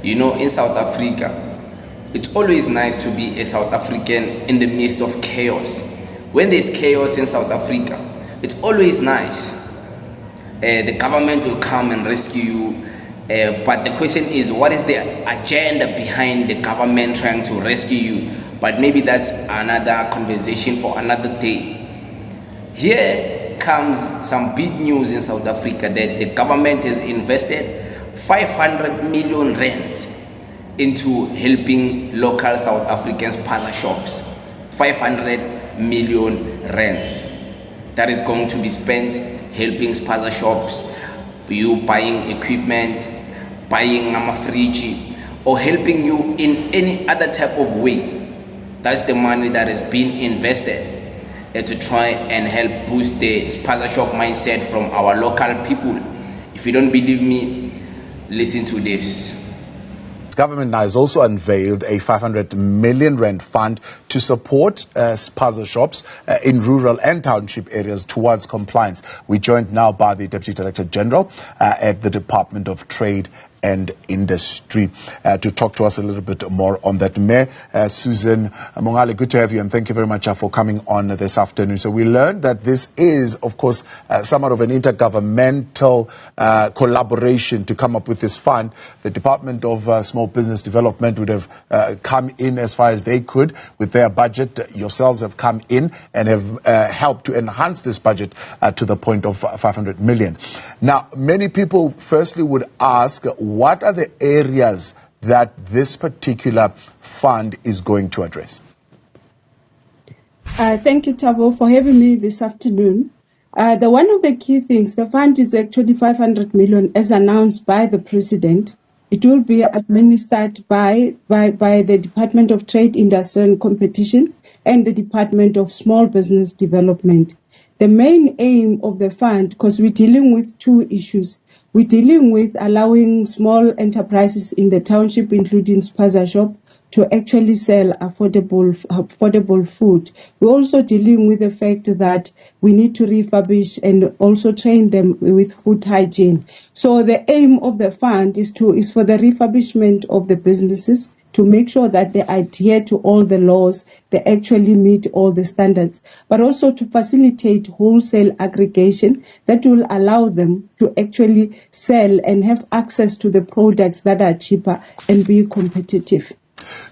in South Africa, it's always nice to be a South African in the midst of chaos. When there's chaos in South Africa, it's always nice. The government will come and rescue you. But the question is, what is the agenda behind the government trying to rescue you? But maybe that's another conversation for another day. Here comes some big news in South Africa that the government has invested 500 million rand into helping local South African Spaza shops. 500 million rands that is going to be spent helping Spaza shops, you buying equipment, buying a fridge, or helping you in any other type of way. That's the money that has been invested to try and help boost the Spaza shop mindset from our local people. If you don't believe me, listen to this. Government now has also unveiled a 500 million rand fund to support Spaza shops in rural and township areas towards compliance. We're joined now by the Deputy Director General at the Department of Trade and Industry to talk to us a little bit more on that. Mayor Susan Mongale, good to have you, and thank you very much for coming on this afternoon. So we learned that this is, of course, somewhat of an intergovernmental collaboration to come up with this fund. The Department of Small Business Development would have come in as far as they could with their budget. Yourselves have come in and have helped to enhance this budget to the point of 500 million. Now, many people firstly would ask, what are the areas that this particular fund is going to address? Thank you, Thabo, for having me this afternoon. One of the key things, the fund is actually 500 million as announced by the President. It will be administered by the Department of Trade, Industry and Competition and the Department of Small Business Development. The main aim of the fund, because we're dealing with two issues, we're dealing with allowing small enterprises in the township, including Spaza shop, to actually sell affordable food. We're also dealing with the fact that we need to refurbish and also train them with food hygiene. So the aim of the fund is for the refurbishment of the businesses, to make sure that they adhere to all the laws, they actually meet all the standards, but also to facilitate wholesale aggregation that will allow them to actually sell and have access to the products that are cheaper and be competitive.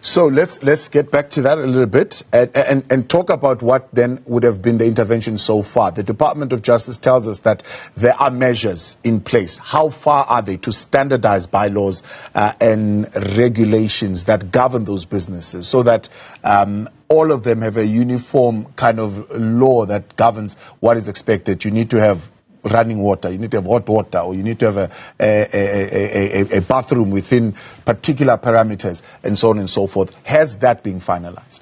So let's get back to that a little bit and talk about what then would have been the intervention so far. The Department of Justice tells us that there are measures in place. How far are they to standardize bylaws and regulations that govern those businesses so that all of them have a uniform kind of law that governs what is expected? You need to have running water, you need to have hot water, or you need to have a bathroom within particular parameters, and so on and so forth. Has that been finalized?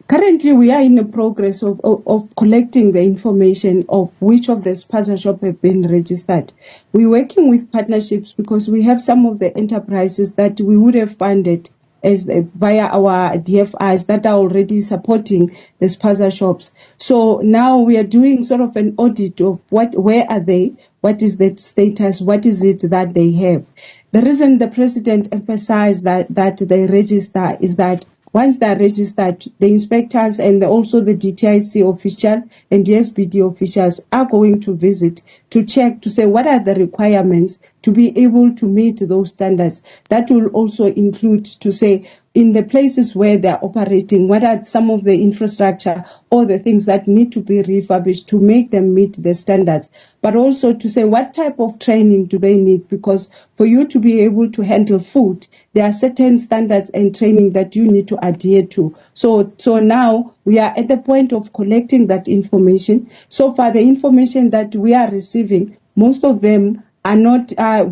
Currently, we are in the progress of collecting the information of which of the Spaza shops have been registered. We're working with partnerships because we have some of the enterprises that we would have funded as via our DFIs that are already supporting the Spaza shops. So now we are doing sort of an audit of where are they, what is the status, what is it that they have. The reason the President emphasized that they register is that once they're registered, the inspectors and also the DTIC official and the SBD officials are going to visit to check to say what are the requirements to be able to meet those standards. That will also include to say in the places where they're operating, what are some of the infrastructure or the things that need to be refurbished to make them meet the standards, but also to say what type of training do they need, because for you to be able to handle food, there are certain standards and training that you need to adhere to. So now we are at the point of collecting that information. So far, the information that we are receiving, most of them are not,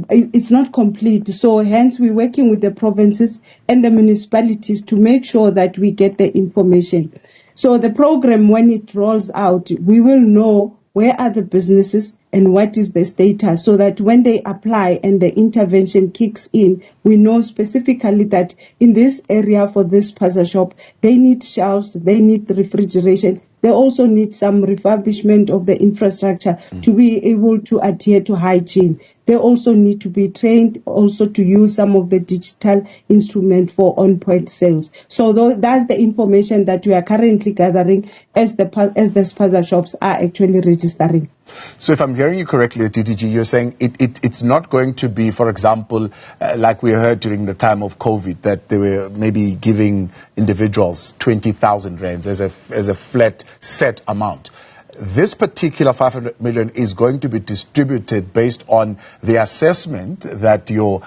it's not complete. So hence we're working with the provinces and the municipalities to make sure that we get the information. So the program, when it rolls out, we will know where are the businesses and what is the status, so that when they apply and the intervention kicks in, we know specifically that in this area for this Spaza shop, they need shelves, they need refrigeration, They also need some refurbishment of the infrastructure to be able to adhere to hygiene. They also need to be trained also to use some of the digital instrument for on-point sales. So that's the information that we are currently gathering as the Spaza shops are actually registering. So if I'm hearing you correctly, DDG, you're saying it's not going to be, for example, like we heard during the time of COVID, that they were maybe giving individuals 20,000 rands as a flat set amount. This particular 500 million is going to be distributed based on the assessment that your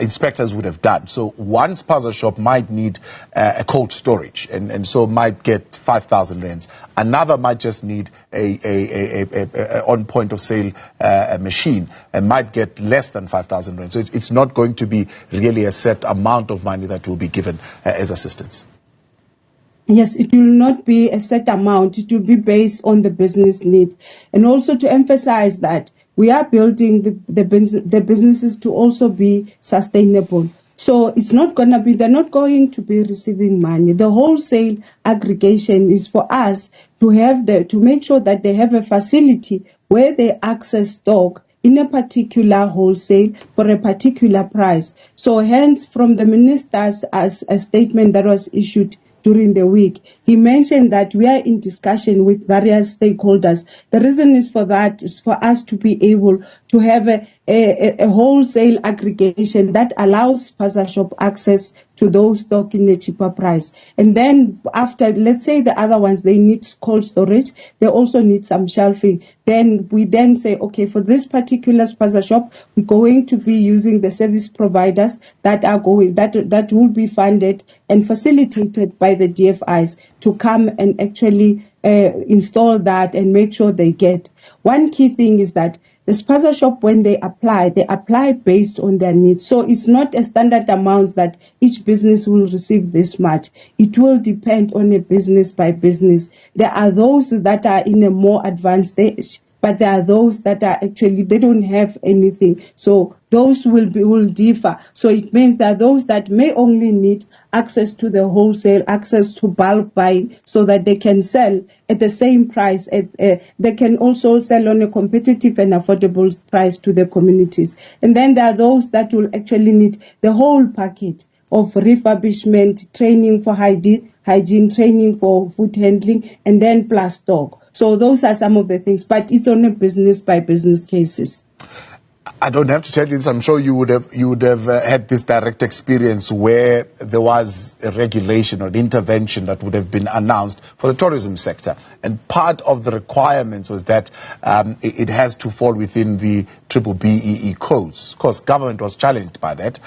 inspectors would have done. So one Spaza shop might need a cold storage and so might get 5,000 rands. Another might just need a on point of sale machine and might get less than 5,000 rands. So it's not going to be really a set amount of money that will be given as assistance. Yes, it will not be a set amount. It will be based on the business need. And also to emphasize that we are building the businesses to also be sustainable. So it's not going to be, they're not going to be receiving money. The wholesale aggregation is for us to make sure that they have a facility where they access stock in a particular wholesale for a particular price. So hence from the ministers as a statement that was issued during the week, he mentioned that we are in discussion with various stakeholders. The reason is for that is for us to be able to have a wholesale aggregation that allows Spaza shop access to those stock in a cheaper price. And then after, let's say the other ones, they need cold storage, they also need some shelving. Then we then say, okay, for this particular Spaza shop, we're going to be using the service providers that will be funded and facilitated by the DFIs to come and actually install that and make sure they get. One key thing is that the Spaza shop, when they apply based on their needs. So it's not a standard amount that each business will receive this much. It will depend on a business by business. There are those that are in a more advanced stage, but there are those that are actually, they don't have anything. So those will differ. So it means that those that may only need access to the wholesale, access to bulk buying, so that they can sell at the same price. They can also sell on a competitive and affordable price to the communities. And then there are those that will actually need the whole package of refurbishment, training for hygiene, training for food handling, and then plus stock. So those are some of the things, but it's on a business by business cases. I don't have to tell you this. I'm sure you would have had this direct experience where there was a regulation or an intervention that would have been announced for the tourism sector, and part of the requirements was that it has to fall within the BBBEE codes. Of course, government was challenged by that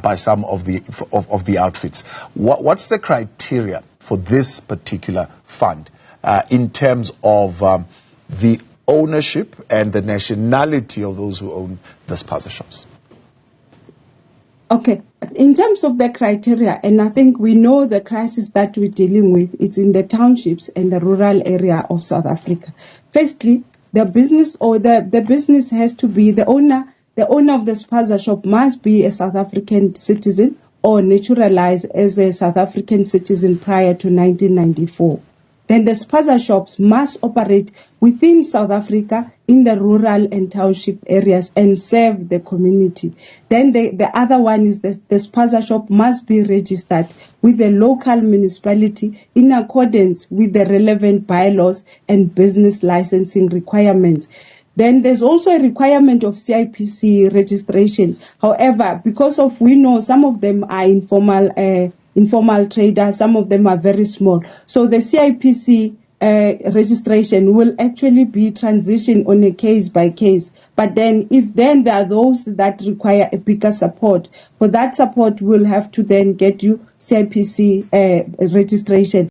by some of the outfits. What's the criteria for this particular fund in terms of the ownership and the nationality of those who own the Spaza shops? Okay, in terms of the criteria, and I think we know the crisis that we're dealing with, it's in the townships and the rural area of South Africa. Firstly, the business or the business has to be the owner of the Spaza shop must be a South African citizen or naturalized as a South African citizen prior to 1994. Then the Spaza shops must operate within South Africa in the rural and township areas and serve the community. Then the other one is the Spaza shop must be registered with the local municipality in accordance with the relevant bylaws and business licensing requirements. Then there's also a requirement of CIPC registration. However, because we know some of them are informal traders, some of them are very small. So the CIPC registration will actually be transitioned on a case by case. But then there are those that require a bigger support, for that support we'll have to then get you CIPC registration.